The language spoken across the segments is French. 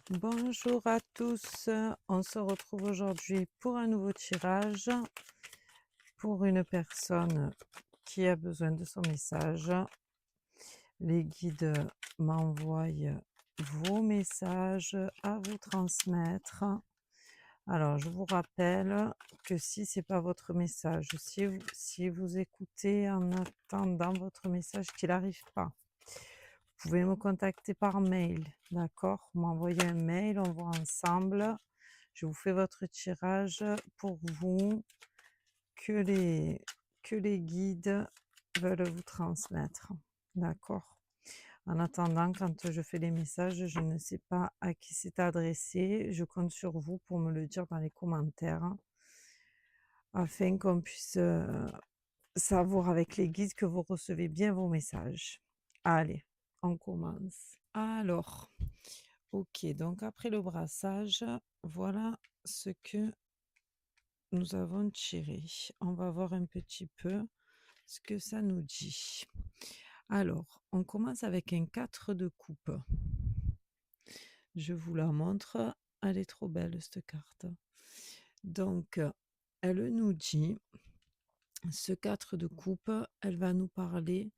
Bonjour à tous, on se retrouve aujourd'hui pour un nouveau tirage pour une personne qui a besoin de son message. Les guides m'envoient vos messages à vous transmettre. Alors, je vous rappelle que si c'est pas votre message, si vous écoutez en attendant votre message qu'il n'arrive pas, vous pouvez me contacter par mail, d'accord? Vous m'envoyez un mail, on voit ensemble. Je vous fais votre tirage pour vous que les guides veulent vous transmettre, d'accord? En attendant, quand je fais les messages, je ne sais pas à qui c'est adressé. Je compte sur vous pour me le dire dans les commentaires afin qu'on puisse savoir avec les guides que vous recevez bien vos messages. Allez, on commence. Alors, ok, donc après le brassage, voilà ce que nous avons tiré. On va voir un petit peu ce que ça nous dit. Alors, on commence avec un 4 de coupe. Je vous la montre. Elle est trop belle, cette carte. Donc, elle nous dit, ce 4 de coupe, elle va nous parler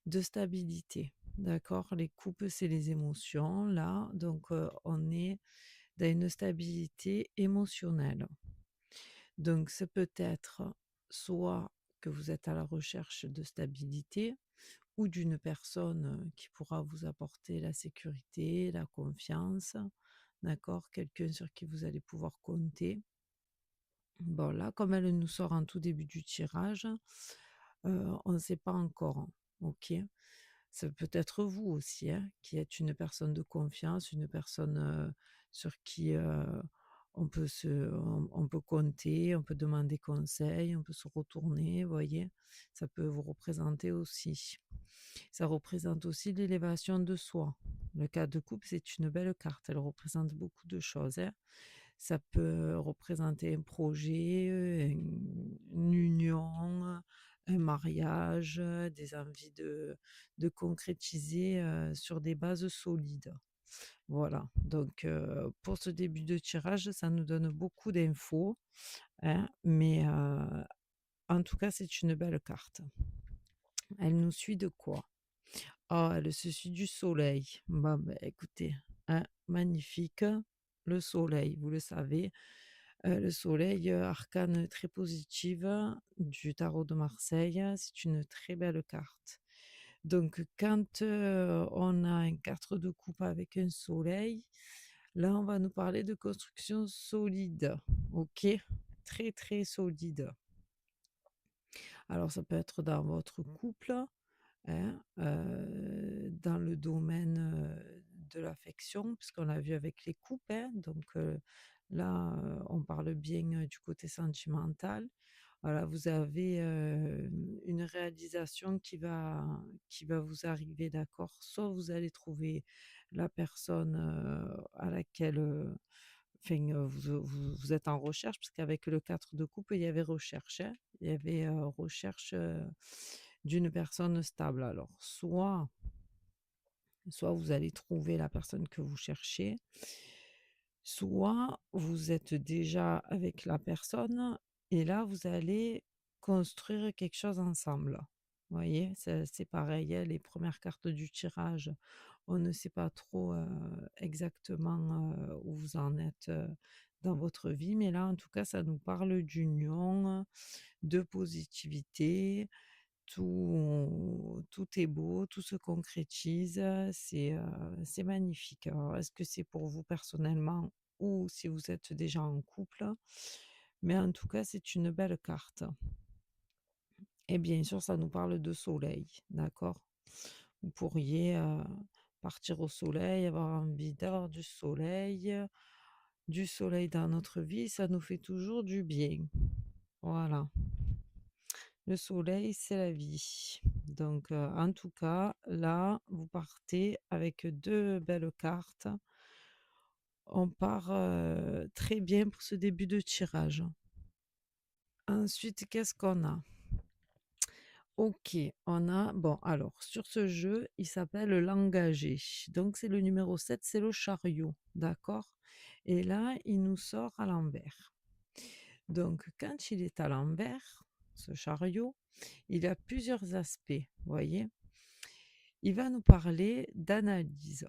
de stabilité. D'accord? Les coupes, c'est les émotions, là. Donc, on est dans une stabilité émotionnelle. Donc, c'est peut-être soit que vous êtes à la recherche de stabilité ou d'une personne qui pourra vous apporter la sécurité, la confiance, d'accord? Quelqu'un sur qui vous allez pouvoir compter. Bon, là, comme elle nous sort en tout début du tirage, on ne sait pas encore, ok? Ça peut être vous aussi, hein, qui êtes une personne de confiance, une personne sur qui on peut compter, on peut demander conseil, on peut se retourner, vous voyez. Ça peut vous représenter aussi. Ça représente aussi l'élévation de soi. Le 4 de coupe, c'est une belle carte. Elle représente beaucoup de choses, hein. Ça peut représenter un projet, une union, un mariage, des envies de concrétiser sur des bases solides. Voilà, donc pour ce début de tirage, ça nous donne beaucoup d'infos, hein, mais en tout cas, c'est une belle carte. Elle nous suit de quoi? Oh, elle se suit du soleil. Bah, écoutez, hein, magnifique, le soleil, vous le savez. Le soleil, arcane très positive du tarot de Marseille, c'est une très belle carte. Donc quand, on a un 4 de coupe avec un soleil, là, on va nous parler de construction solide, OK? Très, très solide. Alors ça peut être dans votre couple, hein, dans le domaine, de l'affection, puisqu'on l'a vu avec les coupes, hein, donc là, on parle bien, du côté sentimental. Voilà, vous avez, une réalisation qui va vous arriver, d'accord? Soit vous allez trouver la personne, à laquelle, enfin, vous êtes en recherche, parce qu'avec le 4 de coupe, il y avait recherche, hein. Il y avait, recherche, d'une personne stable. Alors soit vous allez trouver la personne que vous cherchez, soit vous êtes déjà avec la personne et là, vous allez construire quelque chose ensemble. Vous voyez? C'est pareil, hein, les premières cartes du tirage, on ne sait pas trop, exactement, où vous en êtes, dans votre vie, mais là, en tout cas, ça nous parle d'union, de positivité. Tout est beau, tout se concrétise, c'est magnifique. Alors, est-ce que c'est pour vous personnellement ou si vous êtes déjà en couple? Mais en tout cas, c'est une belle carte. Et bien sûr, ça nous parle de soleil, d'accord? Vous pourriez, partir au soleil, avoir envie d'avoir du soleil dans notre vie, ça nous fait toujours du bien. Voilà. Le soleil, c'est la vie. Donc, en tout cas, là, vous partez avec 2 belles cartes. On part, très bien pour ce début de tirage. Ensuite, qu'est-ce qu'on a? OK, on a bon alors sur ce jeu, il s'appelle l'engagé. Donc c'est le numéro 7, c'est le chariot, d'accord? Et là, il nous sort à l'envers. Donc quand il est à l'envers, ce chariot, il a plusieurs aspects, voyez? Il va nous parler d'analyse.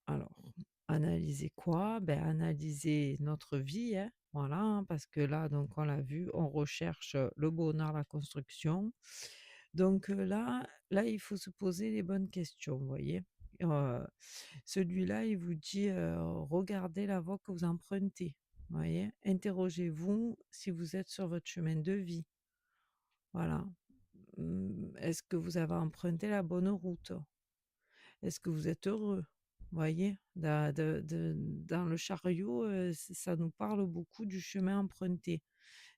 Alors, analyser quoi? Ben, analyser notre vie, hein, voilà, hein, parce que là, donc on l'a vu, on recherche, le bonheur, la construction. Donc, là, il faut se poser les bonnes questions, vous voyez? Heu, Celui-là, il vous dit, «Regardez la voie que vous empruntez», vous voyez? Interrogez-vous si vous êtes sur votre chemin de vie, voilà. Est-ce que vous avez emprunté la bonne route? Est-ce que vous êtes heureux? Voyez? Dans le chariot, ça nous parle beaucoup du chemin emprunté,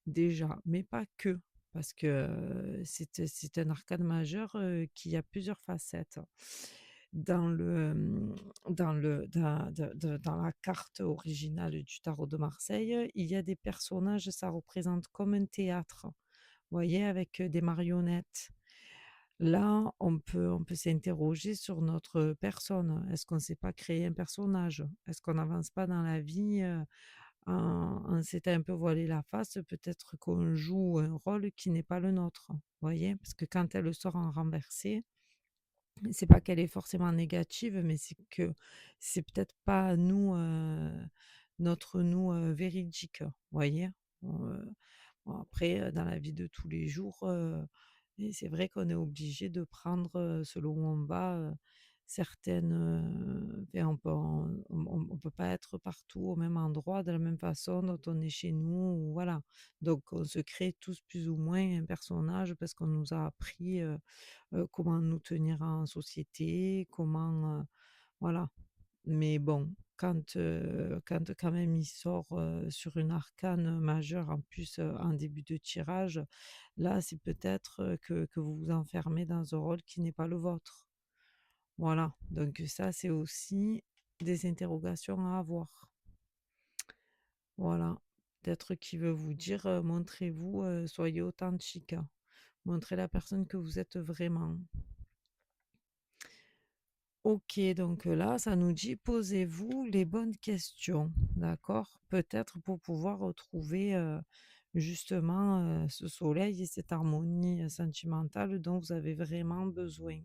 déjà, mais pas que, parce que, c'est un arcane majeur, qui a plusieurs facettes. Dans le, dans le dans la carte originale du tarot de Marseille, il y a des personnages, ça représente comme un théâtre, voyez? Avec, des marionnettes. Là, on peut s'interroger sur notre personne. Est-ce qu'on ne s'est pas créé un personnage? Est-ce qu'on n'avance pas dans la vie, en s'étant un peu voilé la face? Peut-être qu'on joue un rôle qui n'est pas le nôtre, voyez? Parce que quand elle sort en renversé, c'est pas qu'elle est forcément négative, mais c'est que c'est peut-être pas nous, notre nous, véridique, voyez? Bon après, dans la vie de tous les jours, et c'est vrai qu'on est obligé de prendre, selon où on va, certaines, enfin on peut pas être partout au même endroit, de la même façon dont on est chez nous ou voilà. Donc on se crée tous plus ou moins un personnage parce qu'on nous a appris, comment nous tenir en société, comment, voilà. Mais bon, quand quand même il sort, sur une arcane majeure en plus, en début de tirage, là, c'est peut-être, que vous vous enfermez dans un rôle qui n'est pas le vôtre. Voilà, donc ça, c'est aussi des interrogations à avoir. Voilà. Peut-être qu'il veut vous dire, montrez-vous, soyez authentique. Montrez la personne que vous êtes vraiment. OK, donc là, ça nous dit: «Posez-vous les bonnes questions», d'accord? Peut-être pour pouvoir retrouver, justement, ce soleil et cette harmonie, sentimentale dont vous avez vraiment besoin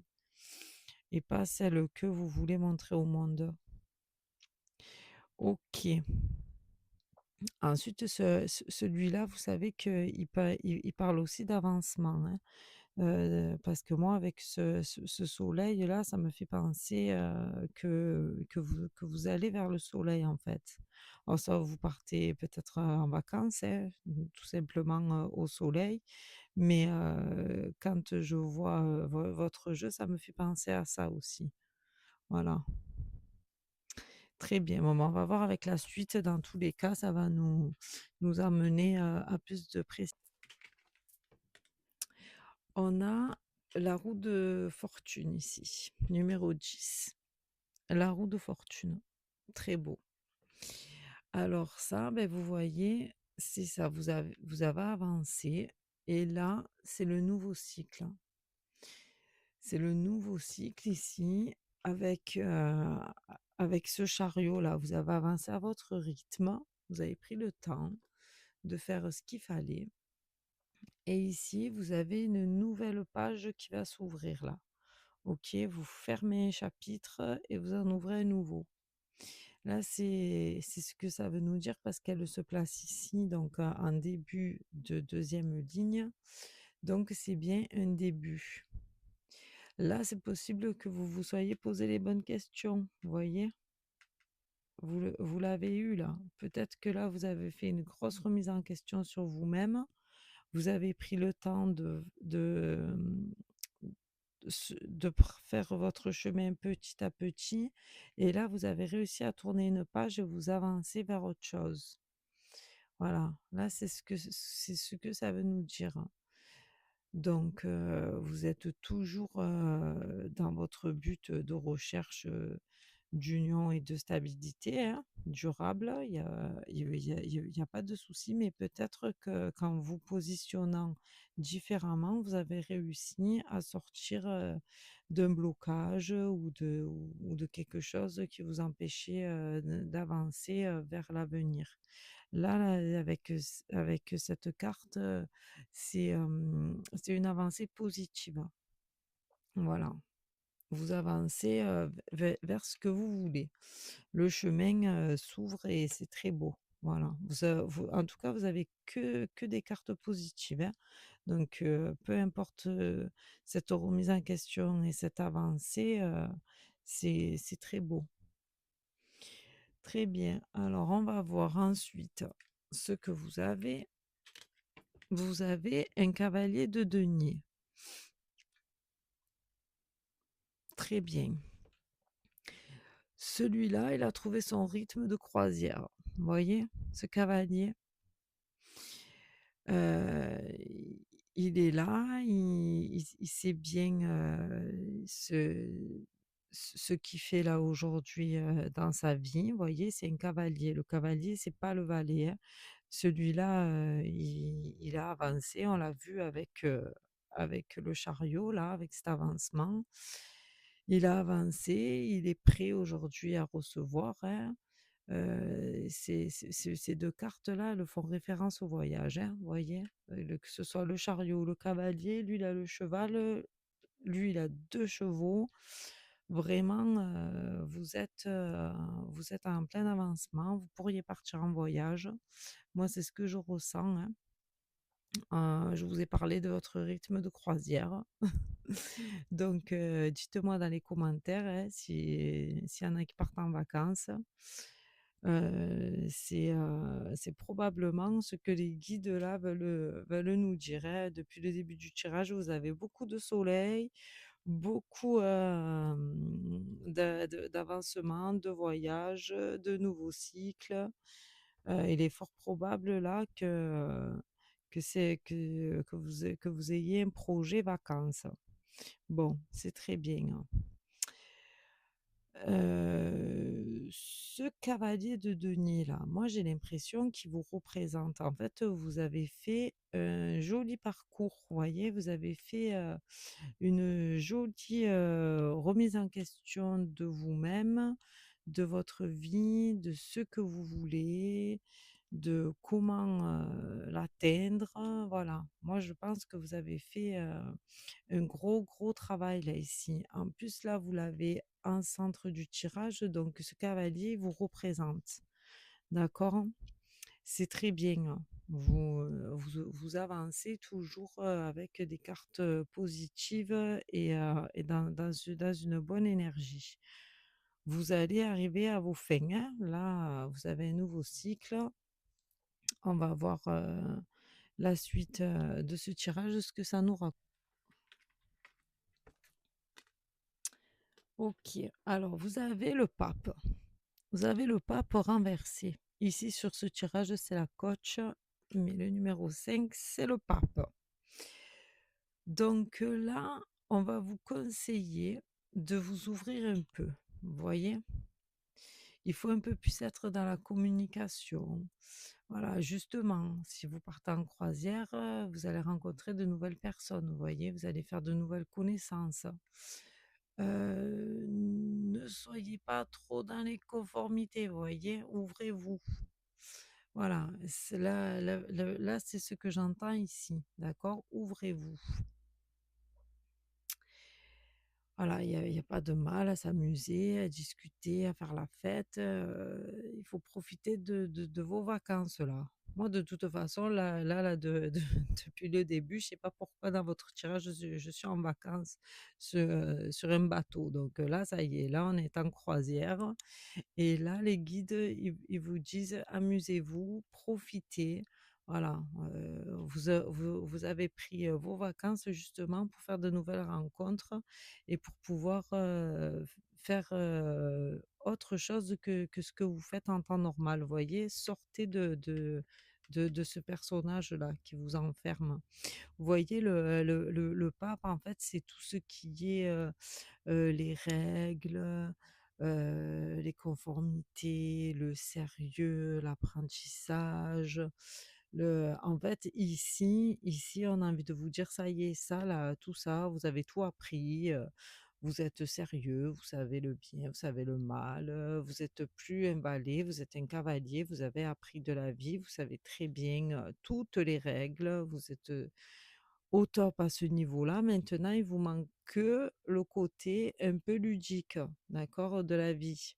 et pas celle que vous voulez montrer au monde. OK. Ensuite, celui-là, vous savez qu'il parle aussi d'avancement, hein. Parce que moi avec ce soleil-là, ça me fait penser, que vous allez vers le soleil, en fait. Alors ça, vous partez peut-être, en vacances, hein, tout simplement, au soleil, mais quand je vois, votre jeu, ça me fait penser à ça aussi. Voilà, très bien. Bon, ben, on va voir avec la suite. Dans tous les cas, ça va nous amener, à plus de précision. On a la roue de fortune ici, numéro 10. La roue de fortune, très beau. Alors ça, ben vous voyez, c'est ça, vous avez avancé et là, c'est le nouveau cycle. C'est le nouveau cycle ici avec, avec ce chariot-là. Vous avez avancé à votre rythme, vous avez pris le temps de faire ce qu'il fallait et ici, vous avez une nouvelle page qui va s'ouvrir là. OK, vous fermez un chapitre et vous en ouvrez un nouveau. Là, c'est ce que ça veut nous dire parce qu'elle se place ici, donc en début de deuxième ligne. Donc, c'est bien un début. Là, c'est possible que vous vous soyez posé les bonnes questions, vous voyez? Vous l'avez eu là. Peut-être que là, vous avez fait une grosse remise en question sur vous-même. Vous avez pris le temps faire votre chemin petit à petit. Et là, vous avez réussi à tourner une page et vous avancez vers autre chose. Voilà, là, c'est ce que ça veut nous dire. Donc, vous êtes toujours dans votre but de recherche d'union et de stabilité, hein, durable. Il y a pas de souci, mais peut-être que qu'en vous positionnant différemment, vous avez réussi à sortir, d'un blocage ou de quelque chose qui vous empêchait, d'avancer, vers l'avenir. Là, avec cette carte, c'est une avancée positive. Voilà. Vous avancez, vers ce que vous voulez. Le chemin, s'ouvre et c'est très beau. Voilà. En tout cas, vous avez que des cartes positives, hein. Donc, peu importe, cette remise en question et cette avancée, c'est très beau. Très bien. Alors, on va voir ensuite ce que vous avez. Vous avez un cavalier de denier. Très bien. Celui-là, il a trouvé son rythme de croisière. Vous voyez? Ce cavalier, heu, il est là, il sait bien, ce qu'il fait là aujourd'hui, dans sa vie. Vous voyez? C'est un cavalier. Le cavalier, c'est pas le valet, hein. Celui-là, il a avancé, on l'a vu avec le chariot là, avec cet avancement. Il a avancé, il est prêt aujourd'hui à recevoir, hein. Ces 2 cartes-là, elles font référence au voyage, hein, vous voyez? Que ce soit le chariot ou le cavalier, lui il a le cheval, lui il a 2 chevaux. Vraiment, vous êtes en plein avancement, vous pourriez partir en voyage. Moi, c'est ce que je ressens, hein. Je vous ai parlé de votre rythme de croisière. Donc, dites-moi dans les commentaires, hein, s'il y en a qui partent en vacances. C'est probablement ce que les guides là veulent nous dire, hein. Depuis le début du tirage, vous avez beaucoup de soleil, beaucoup, d'avancement, de voyage, de nouveaux cycles. Il est fort probable là que vous ayez un projet vacances. Bon, c'est très bien, hein. Ce cavalier de denier là, moi j'ai l'impression qu'il vous représente. En fait, vous avez fait un joli parcours, vous voyez? Vous avez fait, une jolie, remise en question de vous-même, de votre vie, de ce que vous voulez, de comment, l'atteindre, voilà. Moi je pense que vous avez fait, un gros, gros travail là ici. En plus là, vous l'avez en centre du tirage, donc ce cavalier vous représente. D'accord? C'est très bien, hein. Vous avancez toujours, avec des cartes, positives et dans une bonne énergie. Vous allez arriver à vos fins, hein. Là, vous avez un nouveau cycle. On va voir, la suite, de ce tirage, ce que ça nous raconte. OK, alors vous avez le pape. Vous avez le pape renversé. Ici, sur ce tirage, c'est la coach, mais le numéro 5 c'est le pape. Donc là, on va vous conseiller de vous ouvrir un peu. Vous voyez? Il faut un peu plus être dans la communication. Voilà, justement, si vous partez en croisière, vous allez rencontrer de nouvelles personnes, vous voyez? Vous allez faire de nouvelles connaissances. Ne soyez pas trop dans les conformités, vous voyez? Ouvrez-vous. Voilà, c'est là, c'est ce que j'entends ici, d'accord? Ouvrez-vous. Voilà, il y a pas de mal à s'amuser, à discuter, à faire la fête, il faut profiter de vos vacances là. Moi de toute façon là depuis le début, je sais pas pourquoi dans votre tirage je suis en vacances sur un bateau donc là ça y est, là on est en croisière et là les guides ils vous disent: «Amusez-vous, profitez». Voilà, vous avez pris, vos vacances justement pour faire de nouvelles rencontres et pour pouvoir, faire, autre chose que ce que vous faites en temps normal, vous voyez? Sortez de ce personnage-là qui vous enferme. Vous voyez le pape en fait, c'est tout ce qui est, les règles, les conformités, le sérieux, l'apprentissage. En fait, ici, on a envie de vous dire: «Ça y est, ça là, tout ça, vous avez tout appris, vous êtes sérieux, vous savez le bien, vous savez le mal, vous êtes plus un valet, vous êtes un cavalier, vous avez appris de la vie, vous savez très bien, toutes les règles, vous êtes, au top à ce niveau-là. Maintenant, il vous manque que le côté un peu ludique, d'accord, de la vie.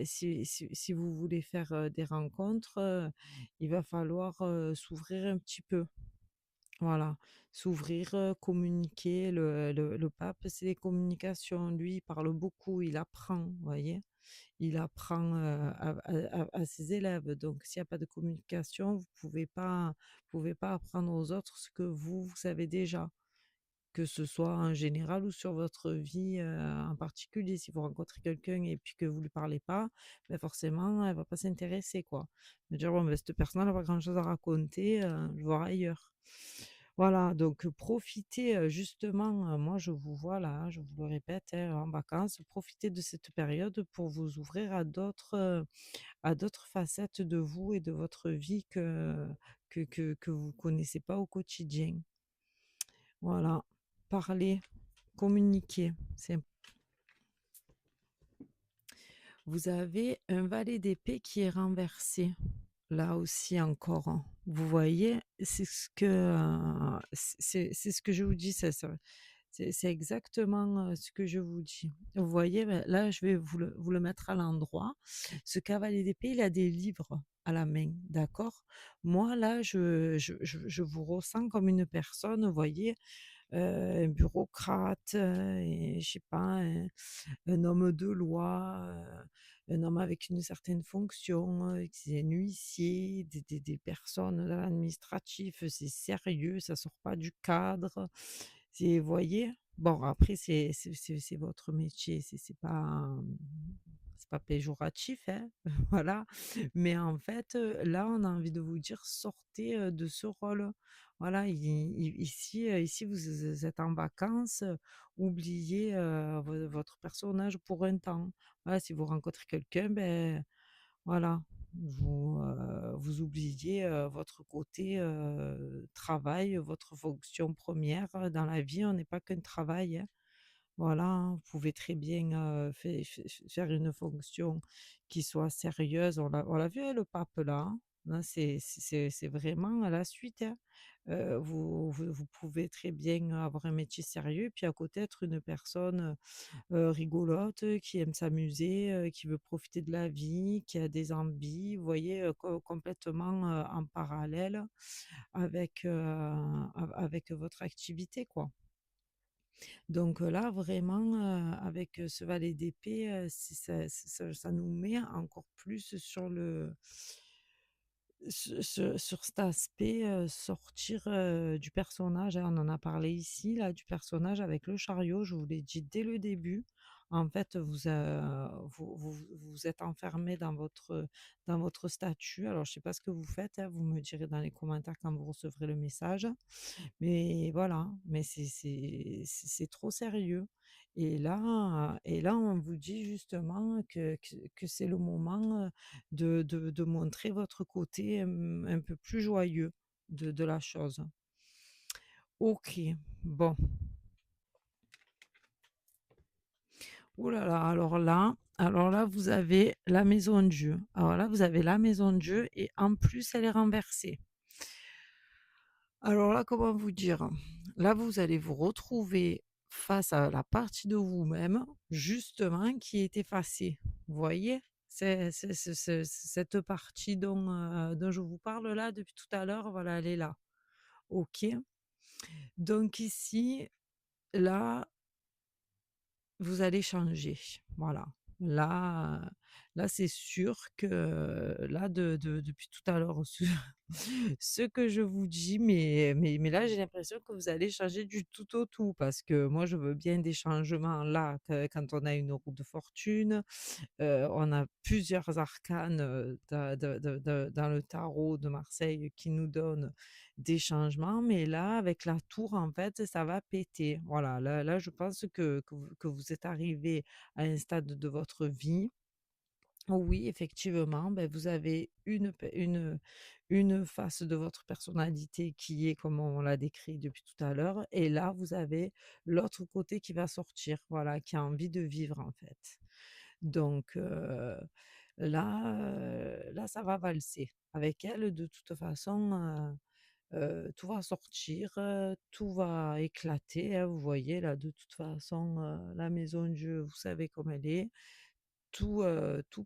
Si vous voulez faire, des rencontres, il va falloir, s'ouvrir un petit peu. Voilà, s'ouvrir, communiquer. Le pape, c'est les communications. Lui, il parle beaucoup, il apprend, vous voyez? Il apprend, à ses élèves. Donc s'il y a pas de communication, vous pouvez pas apprendre aux autres ce que vous savez déjà, que ce soit en général ou sur votre vie, en particulier. Si vous rencontrez quelqu'un et puis que vous lui parlez pas, beh, forcément, elle va pas s'intéresser, quoi. Elle va dire: «Bon, beh, cette personne, elle a pas grand-chose à raconter, je vais voir ailleurs». Voilà, donc profitez, justement, moi je vous vois là, je vous le répète, hein, en vacances, profitez de cette période pour vous ouvrir à d'autres facettes de vous et de votre vie que vous connaissez pas au quotidien. Voilà, parler, communiquer, c'est vous avez un valet d'épée qui est renversé, là aussi encore, hein. Vous voyez? C'est ce que je vous dis, c'est exactement, ce que je vous dis. Vous voyez? Bah, là, je vais vous le mettre à l'endroit. Ce cavalier d'épée, il a des livres à la main, d'accord? Moi, là, je vous ressens comme une personne, vous voyez, un bureaucrate, et je sais pas, un homme de loi, un homme avec une certaine fonction, qui est un huissier, des personnes dans l'administratif, c'est sérieux, ça sort pas du cadre. C'est vous voyez? Bon après c'est votre métier, c'est pas péjoratif, hein, voilà. Mais en fait, là, on a envie de vous dire: «Sortez, de ce rôle». Voilà, ici vous êtes en vacances, oubliez, votre personnage pour un temps. Voilà, si vous rencontrez quelqu'un, ben, voilà, vous oubliez, votre côté, travail, votre fonction première re dans la vie, on n'est pas qu'un travail, hein. Voilà, hein, vous pouvez très bien, faire une fonction qui soit sérieuse. On l'a vu, hein, le pape là, hein. Là, c'est vraiment à la suite, hein. Vous pouvez très bien avoir un métier sérieux, puis à côté être une personne, rigolote, qui aime s'amuser, qui veut profiter de la vie, qui a des envies, vous voyez, complètement, en parallèle avec, avec votre activité, quoi. Donc là, vraiment, avec, ce valet d'épée, c'est ça nous met encore plus sur cet aspect, sortir, du personnage, hein. On en a parlé ici, là, du personnage avec le chariot. Je vous l'ai dit dès le début. En fait, vous êtes enfermé dans votre statut. Alors, je sais pas ce que vous faites, hein, vous me direz dans les commentaires quand vous recevrez le message. Mais voilà, mais c'est trop sérieux et là, on vous dit justement que c'est le moment, de montrer votre côté, un peu plus joyeux de la chose. OK, bon. Ouh là là, alors là, vous avez la maison de Dieu. Alors là, vous avez la maison de Dieu et en plus, elle est renversée. Alors là, comment vous dire? Là, vous allez vous retrouver face à la partie de vous-même, justement, qui est effacée. Vous voyez? Cette partie dont je vous parle là depuis tout à l'heure, voilà, elle est là. OK? Donc ici, là, vous allez changer. Voilà. Là, là, c'est sûr que là, depuis tout à l'heure, ce que je vous dis, mais là, j'ai l'impression que vous allez changer du tout au tout parce que moi, je veux bien des changements là, quand on a une roue de fortune. On a plusieurs arcanes, dans le tarot de Marseille qui nous donnent des changements, mais là, avec la tour, en fait, ça va péter. Voilà, là, je pense que vous êtes arrivé à un stade de votre vie où oui, effectivement, beh, vous avez une face de votre personnalité qui est comme on l'a décrit depuis tout à l'heure et là, vous avez l'autre côté qui va sortir, voilà, qui a envie de vivre, en fait. Donc là, ça va valser. Avec elle, de toute façon, tout va sortir, tout va éclater, hein. Vous voyez là, de toute façon, la maison de Dieu, vous savez comme elle est. Tout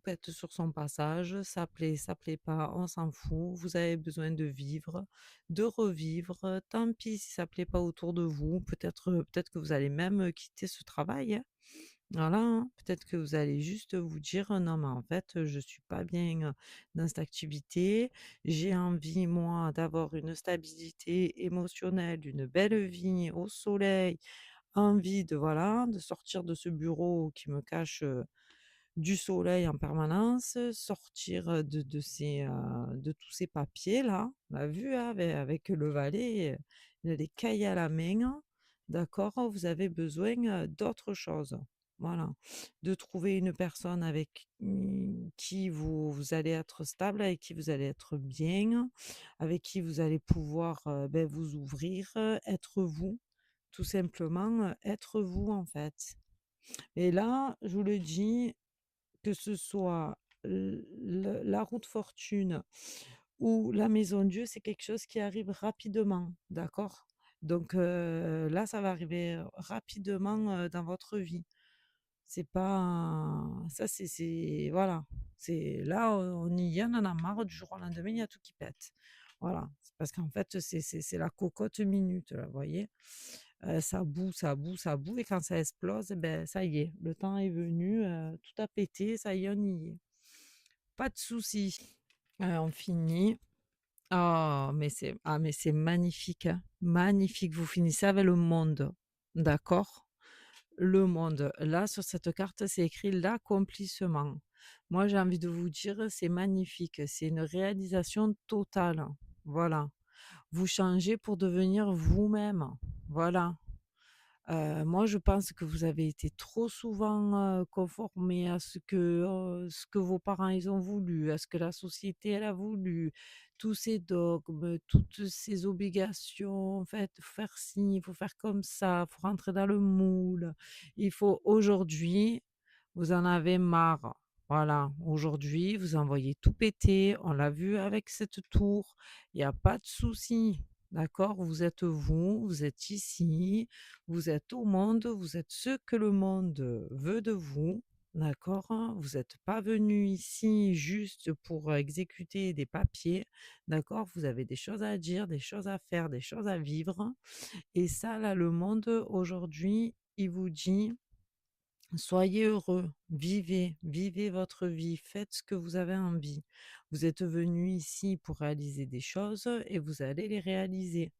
pète sur son passage, ça plaît pas, on s'en fout. Vous avez besoin de vivre, de revivre, tant pis si ça plaît pas autour de vous. Peut-être que vous allez même, quitter ce travail, hein. Voilà, hein. Peut-être que vous allez juste vous dire: «Non, mais en fait, je suis pas bien, dans cette activité. J'ai envie, moi, d'avoir une stabilité émotionnelle, une belle vie au soleil, envie de voilà, de sortir de ce bureau qui me cache, du soleil en permanence, sortir, de tous ces papiers-là. On a vu, hein, avec le valet, il a les cahiers à la main, d'accord? Vous avez besoin, d'autre chose. Voilà. De trouver une personne avec, qui vous allez être stable, avec qui vous allez être bien, avec qui vous allez pouvoir, vous ouvrir, être vous. Tout simplement, être vous, en fait. Et là, je vous le dis, que ce soit la route fortune ou la maison Dieu, c'est quelque chose qui arrive rapidement, d'accord? Donc là, ça va arriver, rapidement, dans votre vie. C'est pas ça c'est voilà, c'est là, on y est, on en a marre, du jour au lendemain, il y a tout qui pète. Voilà, c'est parce qu'en fait, c'est la cocotte minute là, vous voyez? Ça bout, ça bout, ça bout et quand ça explose, ben ça y est, le temps est venu, tout a pété, ça y est, on y est. Pas de souci. On finit. Mais c'est magnifique, hein, magnifique. Vous finissez avec le monde, d'accord? Le monde. Là, sur cette carte, c'est écrit l'accomplissement. Moi, j'ai envie de vous dire, c'est magnifique. C'est une réalisation totale. Voilà. Vous changez pour devenir vous-même. Voilà. Moi, je pense que vous avez été trop souvent, conformés à ce que vos parents, ils ont voulu, à ce que la société, elle a voulu. Tous ces dogmes, toutes ces obligations, en fait, faut faire ci, il faut faire comme ça, il faut rentrer dans le moule. Il faut aujourd'hui, vous en avez marre. Voilà, aujourd'hui, vous envoyez tout péter. On l'a vu avec cette tour. Il y a pas de souci, d'accord? Vous êtes vous, vous êtes ici, vous êtes au monde, vous êtes ce que le monde veut de vous, d'accord? Vous n'êtes pas venu ici juste pour exécuter des papiers, d'accord? Vous avez des choses à dire, des choses à faire, des choses à vivre. Et ça, là, le monde aujourd'hui, il vous dit: soyez heureux, vivez, vivez votre vie, faites ce que vous avez envie. Vous êtes venu ici pour réaliser des choses et vous allez les réaliser.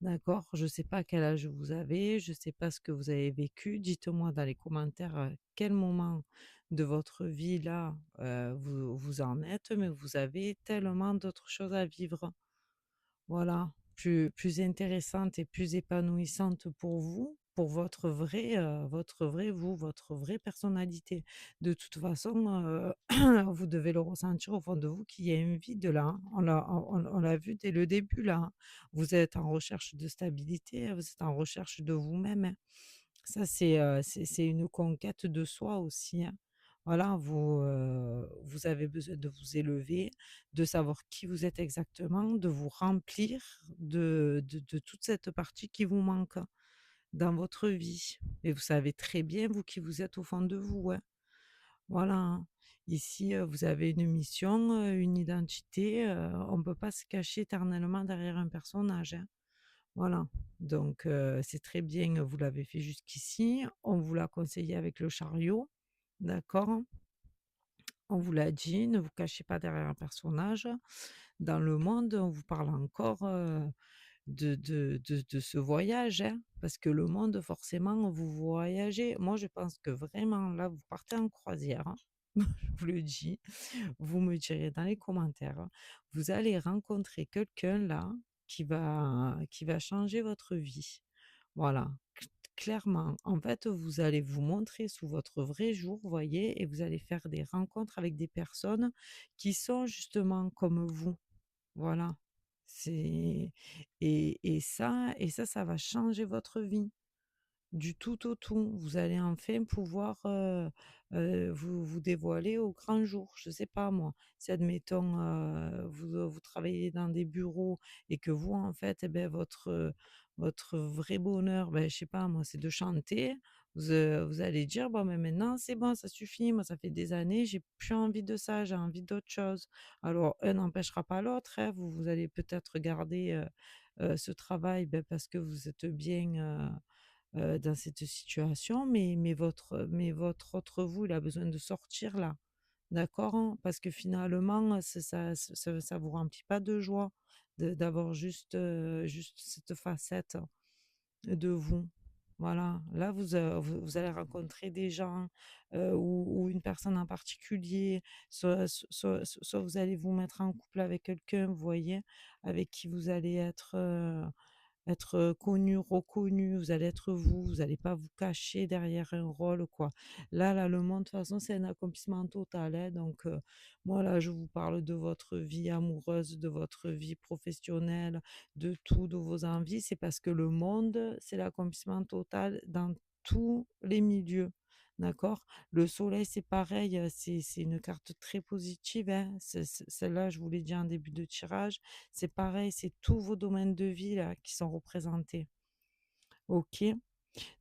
D'accord, je ne sais pas quel âge vous avez, je ne sais pas ce que vous avez vécu. Dites-moi dans les commentaires quel moment de votre vie là vous en êtes, mais vous avez tellement d'autres choses à vivre. Voilà, plus intéressante et plus épanouissante pour vous, pour votre vrai vous, votre vraie personnalité. De toute façon, vous devez le ressentir au fond de vous qu'il y a un vide là, hein. On l'a vu dès le début là, hein. Vous êtes en recherche de stabilité, vous êtes en recherche de vous-même, hein. Ça, c'est une conquête de soi aussi, hein. Voilà, vous avez besoin de vous élever, de savoir qui vous êtes exactement, de vous remplir de toute cette partie qui vous manque dans votre vie. Et vous savez très bien, vous, qui vous êtes au fond de vous, hein. Voilà, hein. Ici, vous avez une mission, une identité, on ne peut pas se cacher éternellement derrière un personnage, hein. Voilà, donc c'est très bien, vous l'avez fait jusqu'ici. On vous l'a conseillé avec le chariot, d'accord? On vous l'a dit, ne vous cachez pas derrière un personnage. Dans le monde, on vous parle encore, de ce voyage, hein, parce que le monde, forcément, vous voyagez. Moi, je pense que vraiment, là, vous partez en croisière, hein. Je vous le dis. Vous me direz dans les commentaires, hein. Vous allez rencontrer quelqu'un là, qui va changer votre vie. Voilà, clairement. En fait, vous allez vous montrer sous votre vrai jour, voyez? Et vous allez faire des rencontres avec des personnes qui sont justement comme vous. Voilà. C'est ça va changer votre vie. Du tout au tout. Vous allez enfin pouvoir, vous dévoiler au grand jour. Je sais pas moi, si admettons, vous travaillez dans des bureaux et que vous, en fait, et beh, votre vrai bonheur, beh, je sais pas moi, c'est de chanter. Vous allez dire: «Bon, mais maintenant c'est bon, ça suffit. Moi, ça fait des années, j'ai plus envie de ça, j'ai envie d'autre chose». Alors, un n'empêchera pas l'autre, hein. Vous allez peut-être garder, ce travail, beh, parce que vous êtes bien, dans cette situation, mais votre autre vous, il a besoin de sortir là, d'accord, hein? Parce que finalement, c'est ça vous remplit pas de joie d'avoir juste cette facette de vous. Voilà, là vous allez rencontrer des gens, ou une personne en particulier, soit vous allez vous mettre en couple avec quelqu'un, vous voyez? Avec qui vous allez être connu, reconnu, vous allez être vous, vous allez pas vous cacher derrière un rôle, quoi. Là, le monde, de toute façon, c'est un accomplissement total, hein, donc moi, là, je vous parle de votre vie amoureuse, de votre vie professionnelle, de tout, de vos envies. C'est parce que le monde, c'est l'accomplissement total dans tous les milieux, d'accord? Le soleil, c'est pareil, c'est une carte très positive, hein. Celle-là, je vous l'ai dit en début de tirage. C'est pareil, c'est tous vos domaines de vie là qui sont représentés. OK?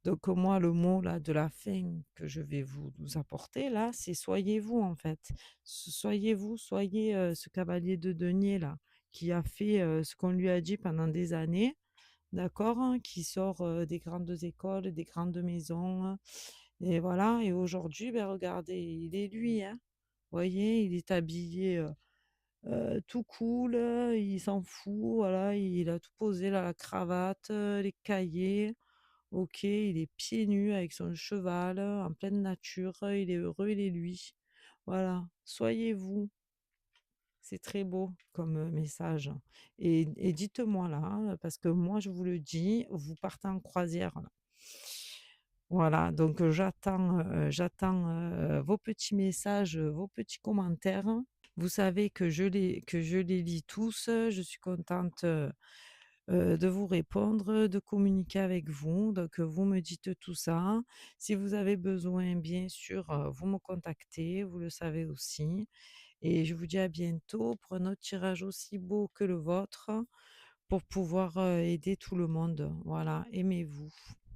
Donc moi, le mot là de la fin que je vais vous apporter là, c'est soyez vous en fait. Soyez vous, soyez, ce cavalier de denier là, qui a fait, ce qu'on lui a dit pendant des années, d'accord? Hein, qui sort, des grandes écoles, des grandes maisons, et voilà, et aujourd'hui, ben regardez, il est lui, hein. Voyez, il est habillé, tout cool, il s'en fout, voilà, il a tout posé là, la cravate, les cahiers. OK, il est pieds nus avec son cheval, en pleine nature, il est heureux, il est lui. Voilà, soyez vous, c'est très beau comme, message, et dites-moi là, hein, parce que moi je vous le dis, vous partez en croisière là. Voilà, donc j'attends, vos petits messages, vos petits commentaires. Vous savez que je les lis tous, je suis contente, de vous répondre, de communiquer avec vous, donc vous me dites tout ça. Si vous avez besoin, bien sûr, vous me contactez, vous le savez aussi, et je vous dis à bientôt pour un autre tirage aussi beau que le vôtre, pour pouvoir, aider tout le monde. Voilà, aimez-vous.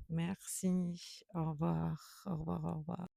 Merci. Au revoir, au revoir, au revoir.